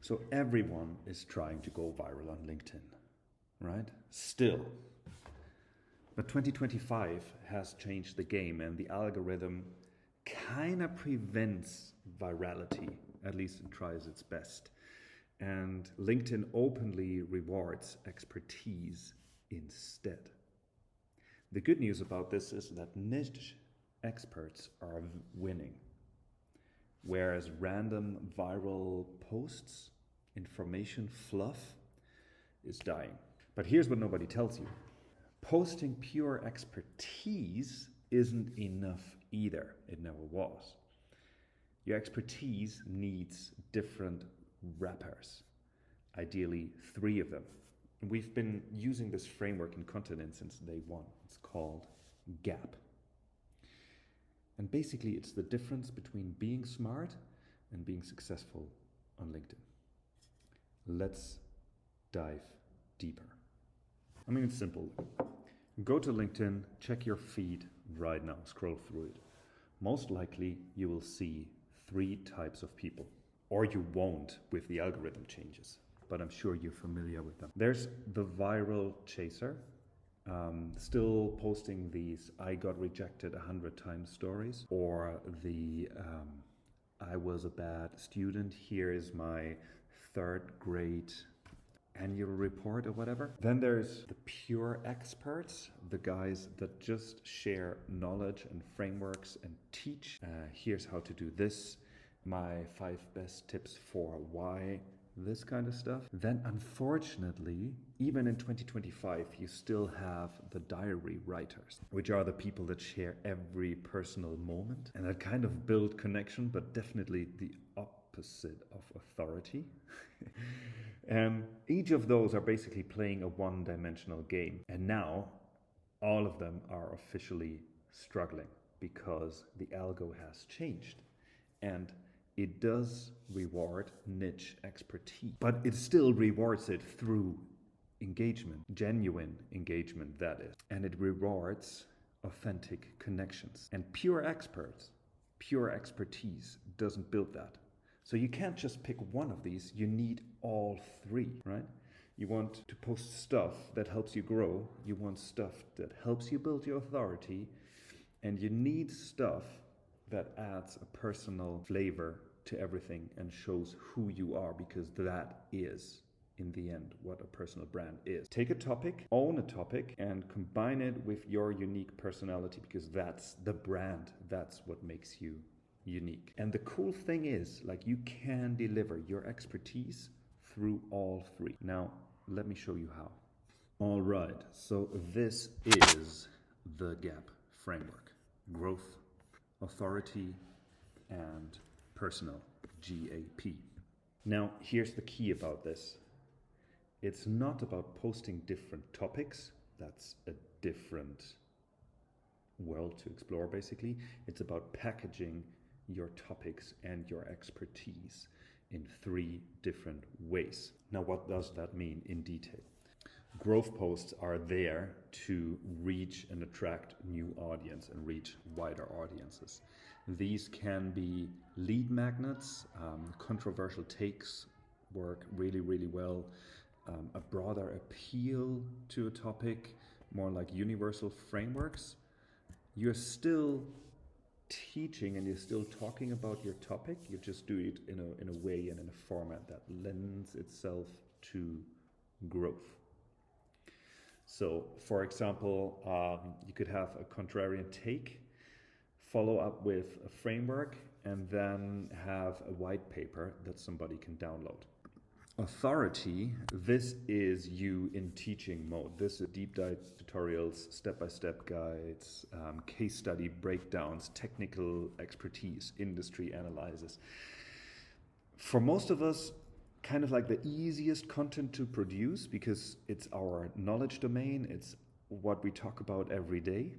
So everyone is trying to go viral on LinkedIn, right? Still. But 2025 has changed the game, and the algorithm kind of prevents virality, at least it tries its best. And LinkedIn openly rewards expertise instead. The good news about this is that niche experts are winning, whereas random viral posts, information fluff, is dying. But here's what nobody tells you. Posting pure expertise isn't enough either. It never was. Your expertise needs different wrappers, ideally 3 of them. We've been using this framework in ContentIn since day 1. It's called GAP. And basically it's the difference between being smart and being successful on LinkedIn. Let's dive deeper. I mean, it's simple. Go to LinkedIn, check your feed right now, scroll through it. Most likely you will see 3 types of people, or you won't with the algorithm changes, but I'm sure you're familiar with them. There's the viral chaser, still posting these I got rejected 100 times stories, or the I was a bad student, here is my 3rd grade annual report or whatever. Then there's the pure experts, the guys that just share knowledge and frameworks and teach. Here's how to do this, my 5 best tips for why, this kind of stuff. Then unfortunately, even in 2025, you still have the diary writers, which are the people that share every personal moment and that kind of build connection, but definitely the opposite of authority. And each of those are basically playing a one-dimensional game. And now all of them are officially struggling because the algo has changed. And it does reward niche expertise, but it still rewards it through engagement, genuine engagement, that is. And it rewards authentic connections. And pure experts, pure expertise doesn't build that. So you can't just pick one of these, you need all 3, right? You want to post stuff that helps you grow, you want stuff that helps you build your authority, and you need stuff that adds a personal flavor to everything and shows who you are, because that is, in the end, what a personal brand is. Take a topic, own a topic, and combine it with your unique personality, because that's the brand, that's what makes you unique. And the cool thing is, like, you can deliver your expertise through all 3. Now, let me show you how. All right, so this is the GAP framework: growth, authority, and personal, GAP. Now, here's the key about this. It's not about posting different topics. That's a different world to explore, basically. It's about packaging your topics and your expertise in 3 different ways. Now, what does that mean in detail? Growth posts are there to reach and attract new audience and reach wider audiences. These can be lead magnets, controversial takes work really, really well, a broader appeal to a topic, more like universal frameworks. You're still teaching and you're still talking about your topic, you just do it in a way and in a format that lends itself to growth. So, for example, you could have a contrarian take, follow up with a framework, and then have a white paper that somebody can download. Authority, this is you in teaching mode. This is deep dive tutorials, step-by-step guides, case study breakdowns, technical expertise, industry analysis. For most of us, kind of like the easiest content to produce, because it's our knowledge domain, it's what we talk about every day.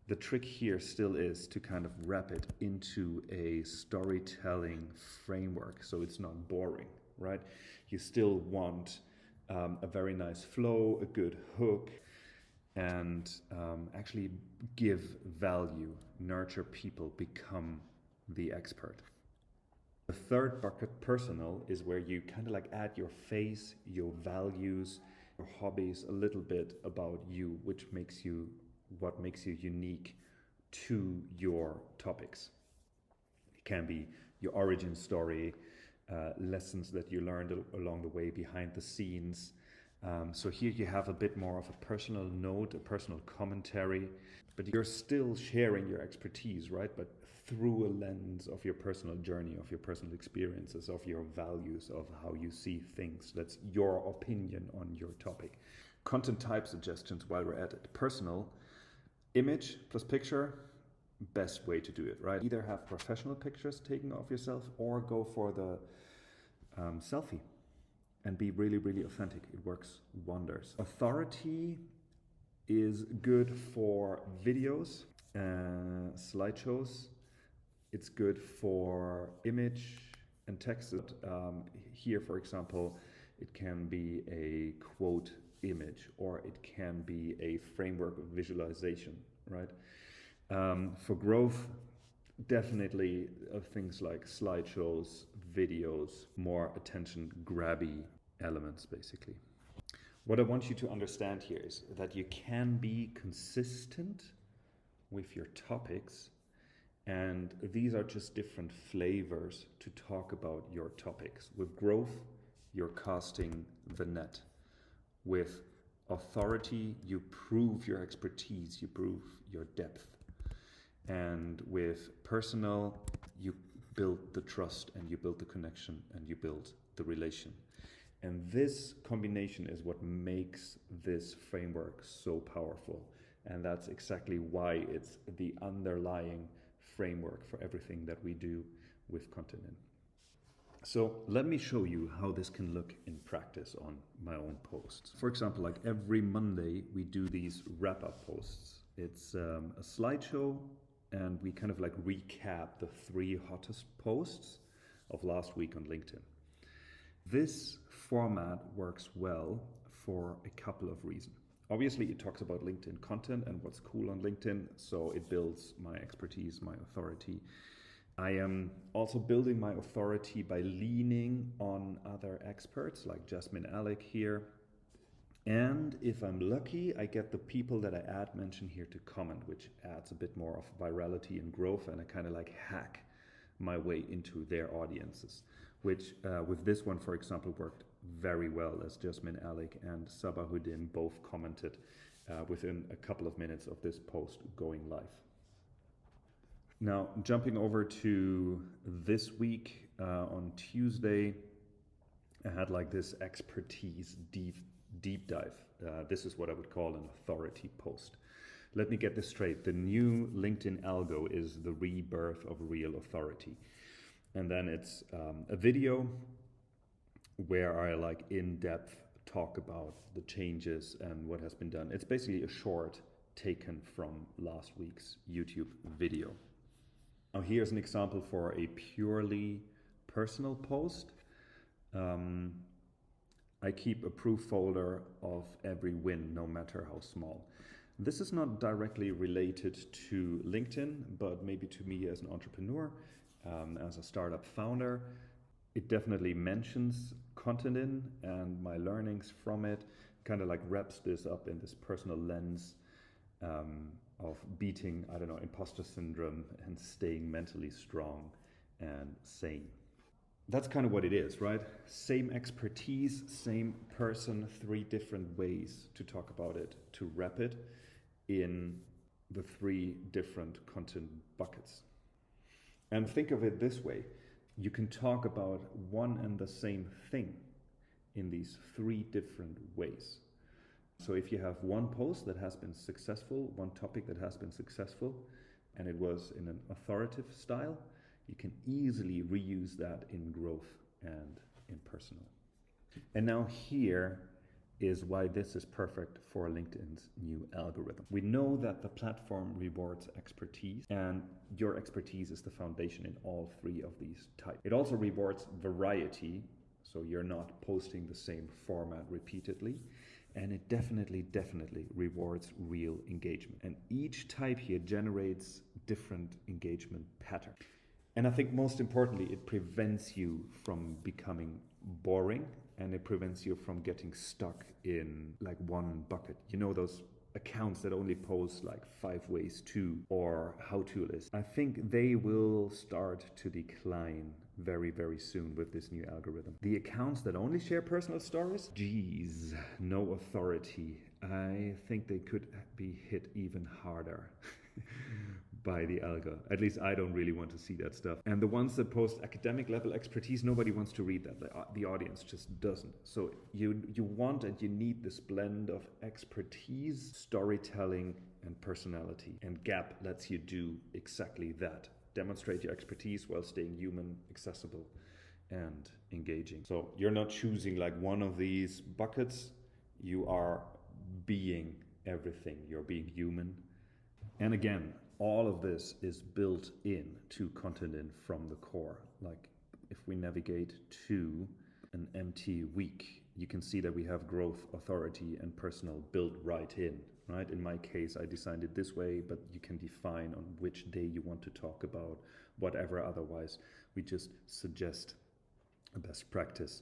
The trick here still is to kind of wrap it into a storytelling framework so it's not boring, right? You still want a very nice flow, a good hook, and actually give value, nurture people, become the expert. The third bucket, personal, is where you kind of like add your face, your values, your hobbies, a little bit about you, what makes you unique to your topics. It can be your origin story, lessons that you learned along the way, behind the scenes. So here you have a bit more of a personal note, a personal commentary, but you're still sharing your expertise, right? But through a lens of your personal journey, of your personal experiences, of your values, of how you see things. That's your opinion on your topic. Content type suggestions while we're at it. Personal, image plus picture, best way to do it, right? Either have professional pictures taken of yourself or go for the selfie and be really, really authentic. It works wonders. Authority is good for videos, slideshows. It's good for image and text. Here, for example, it can be a quote image, or it can be a framework of visualization, right? For growth, definitely things like slideshows, videos, more attention grabby elements, basically. What I want you to understand here is that you can be consistent with your topics, and these are just different flavors to talk about your topics. With growth, you're casting the net. With authority, you prove your expertise, you prove your depth. And with personal, you build the trust and you build the connection and you build the relation. And this combination is what makes this framework so powerful. And that's exactly why it's the underlying framework for everything that we do with ContentIn. So let me show you how this can look in practice on my own posts. For example, like every Monday, we do these wrap-up posts. It's a slideshow, and we kind of like recap the 3 hottest posts of last week on LinkedIn. This format works well for a couple of reasons. Obviously, it talks about LinkedIn content and what's cool on LinkedIn, so it builds my expertise, my authority. I am also building my authority by leaning on other experts like Jasmine Alec here. And if I'm lucky, I get the people that I mention here to comment, which adds a bit more of virality and growth, and I kind of like hack my way into their audiences, which with this one, for example, worked very well, as Jasmine Alec and Sabahuddin both commented within a couple of minutes of this post going live. Now, jumping over to this week, on Tuesday, I had like this expertise deep dive. This is what I would call an authority post. Let me get this straight. The new LinkedIn algo is the rebirth of real authority. And then it's a video where I like in depth talk about the changes and what has been done. It's basically a short taken from last week's YouTube video. Now here's an example for a purely personal post. I keep a proof folder of every win, no matter how small. This is not directly related to LinkedIn, but maybe to me as an entrepreneur, as a startup founder. It definitely mentions ContentIn and my learnings from it, kind of like wraps this up in this personal lens of beating, I don't know, imposter syndrome and staying mentally strong and sane. That's kind of what it is, right? Same expertise, same person, 3 different ways to talk about it, to wrap it in the 3 different content buckets. And think of it this way. You can talk about one and the same thing in these 3 different ways. So if you have one post that has been successful, one topic that has been successful, and it was in an authoritative style, you can easily reuse that in growth and in personal. And now here is why this is perfect for LinkedIn's new algorithm. We know that the platform rewards expertise, and your expertise is the foundation in all 3 of these types. It also rewards variety, so you're not posting the same format repeatedly. And it definitely rewards real engagement. And each type here generates different engagement pattern. And I think most importantly, it prevents you from becoming boring, and it prevents you from getting stuck in like one bucket. You know, those accounts that only post like 5 ways to or how to list. I think they will start to decline very, very soon with this new algorithm. The accounts that only share personal stories, geez, no authority. I think they could be hit even harder by the algo. At least I don't really want to see that stuff. And the ones that post academic level expertise, nobody wants to read that. The audience just doesn't. So you want and you need this blend of expertise, storytelling, and personality. And Gap lets you do exactly that. Demonstrate your expertise while staying human, accessible, and engaging. So you're not choosing like one of these buckets. You are being everything. You're being human. And again, all of this is built in to ContentIn from the core. Like if we navigate to an empty week, you can see that we have growth, authority, and personal built right in, right? In my case, I designed it this way, but you can define on which day you want to talk about whatever. Otherwise, we just suggest a best practice.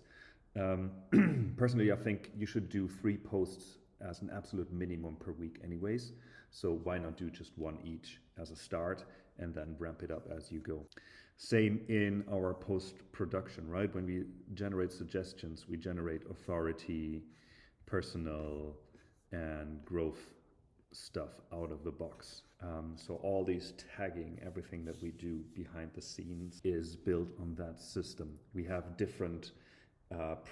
Personally, I think you should do 3 posts as an absolute minimum per week anyways. So why not do just 1 each as a start and then ramp it up as you go. Same in our post-production, right? When we generate suggestions, we generate authority, personal, and growth stuff out of the box. So all these tagging, everything that we do behind the scenes is built on that system. We have different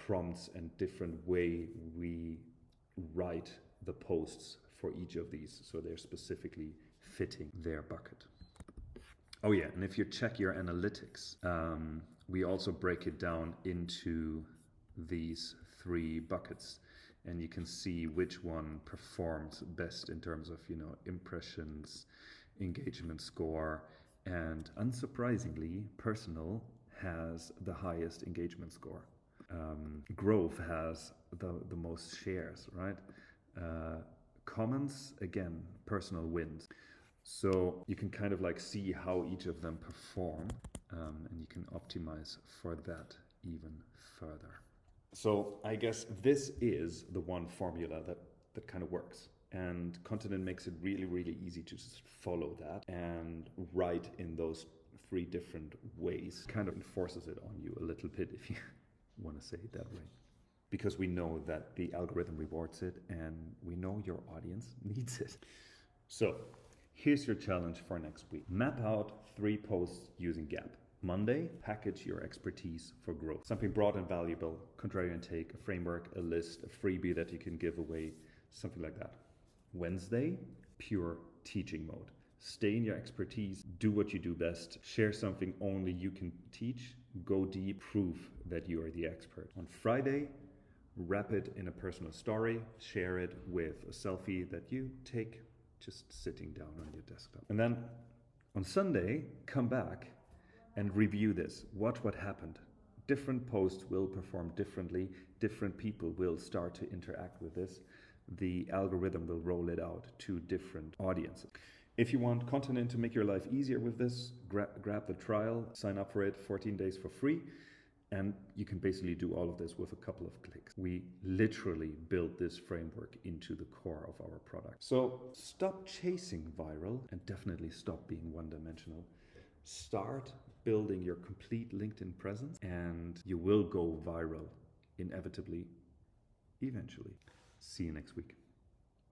prompts and different way we write the posts for each of these, so they're specifically fitting their bucket. Oh yeah, and if you check your analytics, we also break it down into these 3 buckets, and you can see which one performs best in terms of, you know, impressions, engagement score, and unsurprisingly, personal has the highest engagement score. Growth has the most shares, right? Comments, again, personal wins. So you can kind of like see how each of them perform, and you can optimize for that even further. So I guess this is the one formula that kind of works. And ContentIn makes it really, really easy to just follow that and write in those 3 different ways. Kind of enforces it on you a little bit, if you want to say it that way. Because we know that the algorithm rewards it and we know your audience needs it. So here's your challenge for next week. Map out 3 posts using Gap. Monday, package your expertise for growth. Something broad and valuable, contrarian take, a framework, a list, a freebie that you can give away, something like that. Wednesday, pure teaching mode. Stay in your expertise, do what you do best, share something only you can teach, go deep, prove that you are the expert. On Friday, wrap it in a personal story, share it with a selfie that you take just sitting down on your desktop. And then on Sunday, come back and review this. Watch what happened. Different posts will perform differently. Different people will start to interact with this. The algorithm will roll it out to different audiences. If you want ContentIn to make your life easier with this, grab the trial, sign up for it, 14 days for free. And you can basically do all of this with a couple of clicks. We literally built this framework into the core of our product. So stop chasing viral and definitely stop being one-dimensional. Start building your complete LinkedIn presence and you will go viral inevitably, eventually. See you next week.